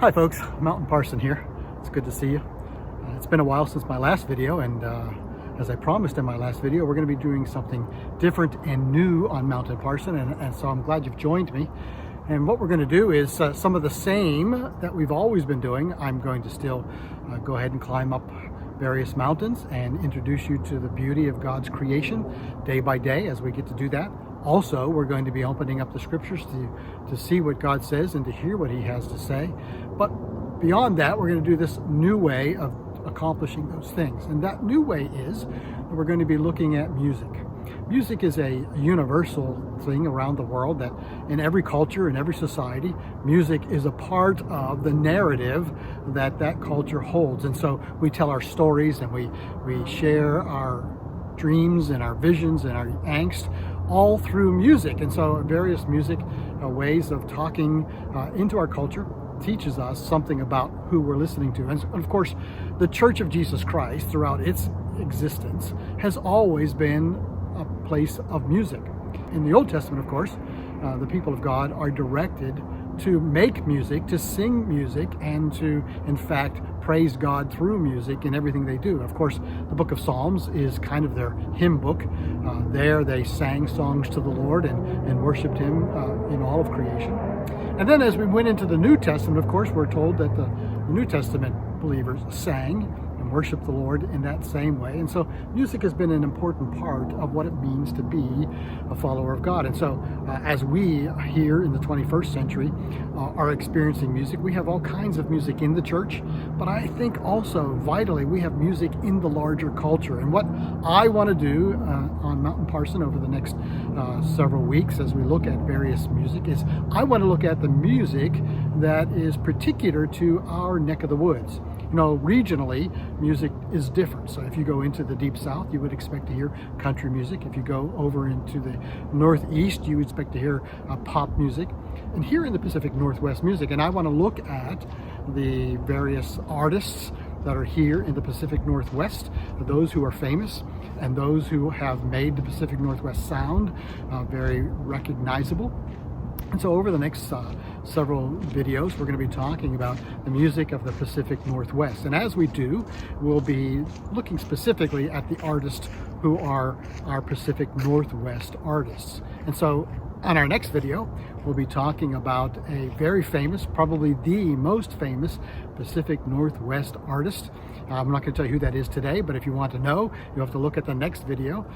Hi folks, Mountain Parson here. It's good to see you. It's been a while since my last video, and as I promised in my last video, we're going to be doing something different and new on Mountain Parson, and so I'm glad you've joined me. And what we're going to do is some of the same that we've always been doing. I'm going to still go ahead and climb up various mountains and introduce you to the beauty of God's creation day by day as we get to do that. Also, we're going to be opening up the scriptures to see what God says and to hear what he has to say. But beyond that, we're going to do this new way of accomplishing those things. And that new way is that we're going to be looking at music. Music is a universal thing around the world, that in every culture, in every society, music is a part of the narrative that culture holds. And so we tell our stories and we share our dreams and our visions and our angst all through music. And so various music ways of talking into our culture teaches us something about who we're listening to. And of course, the Church of Jesus Christ throughout its existence has always been a place of music. In the Old Testament, of course, the people of God are directed to make music, to sing music, and to, in fact, praise God through music in everything they do. Of course, the book of Psalms is kind of their hymn book. There they sang songs to the Lord and worshiped him in all of creation. And then as we went into the New Testament, of course, we're told that the New Testament believers sang and worship the Lord in that same way. And so music has been an important part of what it means to be a follower of God. And so as we here in the 21st century are experiencing music, we have all kinds of music in the church, but I think also vitally we have music in the larger culture. And what I want to do on Mountain Parson over the next several weeks as we look at various music is I want to look at the music that is particular to our neck of the woods. You know, regionally, music is different. So if you go into the Deep South, you would expect to hear country music. If you go over into the Northeast, you would expect to hear pop music. And here in the Pacific Northwest music, and I want to look at the various artists that are here in the Pacific Northwest, those who are famous and those who have made the Pacific Northwest sound very recognizable. And so over the next several videos, we're going to be talking about the music of the Pacific Northwest. And as we do, we'll be looking specifically at the artists who are our Pacific Northwest artists. And so on our next video, we'll be talking about a very famous, probably the most famous Pacific Northwest artist. I'm not going to tell you who that is today, but if you want to know, you have to look at the next video.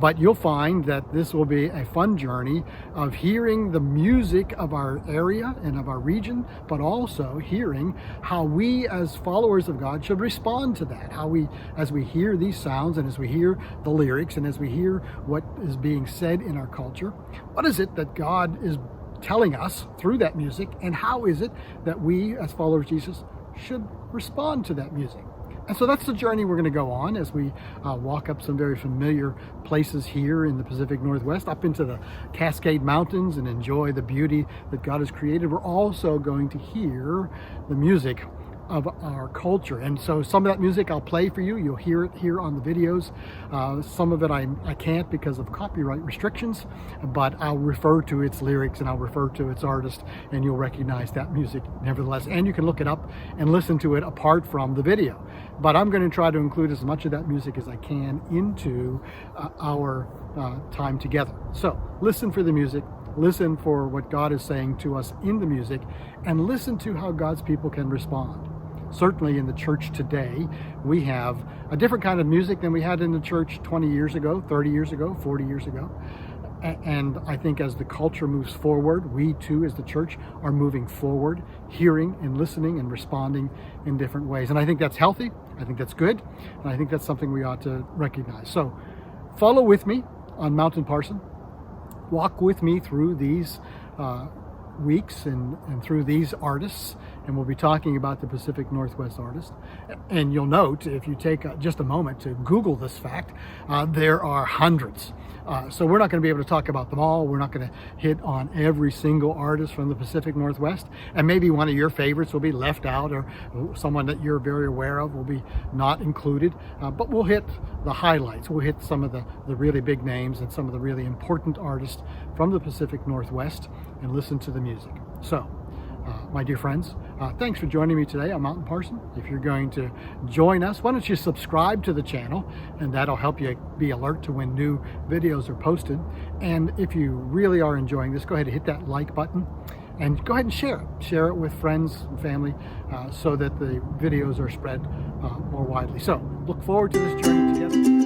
But you'll find that this will be a fun journey of hearing the music of our area and of our region, but also hearing how we as followers of God should respond to that. How we, as we hear these sounds and as we hear the lyrics and as we hear what is being said in our culture, what is it that God is telling us through that music, and how is it that we as followers of Jesus should respond to that music? And so that's the journey we're going to go on as we walk up some very familiar places here in the Pacific Northwest, up into the Cascade Mountains, and enjoy the beauty that God has created. We're also going to hear the music of our culture. And so some of that music I'll play for you. You'll hear it here on the videos. Some of it I can't because of copyright restrictions, but I'll refer to its lyrics and I'll refer to its artist, and you'll recognize that music nevertheless. And you can look it up and listen to it apart from the video. But I'm going to try to include as much of that music as I can into our time together. So listen for the music. Listen for what God is saying to us in the music, and listen to how God's people can respond. Certainly in the church today, we have a different kind of music than we had in the church 20 years ago, 30 years ago, 40 years ago. And I think as the culture moves forward, we too as the church are moving forward, hearing and listening and responding in different ways. And I think that's healthy. I think that's good. And I think that's something we ought to recognize. So follow with me on Mountain Parson. Walk with me through these weeks and through these artists, and we'll be talking about the Pacific Northwest artist. And you'll note, if you take just a moment to Google this fact, there are hundreds. So we're not going to be able to talk about them all. We're not going to hit on every single artist from the Pacific Northwest, and maybe one of your favorites will be left out, or someone that you're very aware of will be not included, but we'll hit the highlights. We'll hit some of the really big names and some of the really important artists from the Pacific Northwest and listen to the music. So my dear friends, thanks for joining me today on Mountain Parson. If you're going to join us, why don't you subscribe to the channel, and that'll help you be alert to when new videos are posted. And if you really are enjoying this, go ahead and hit that like button and go ahead and share it with friends and family, so that the videos are spread more widely. So look forward to this journey together.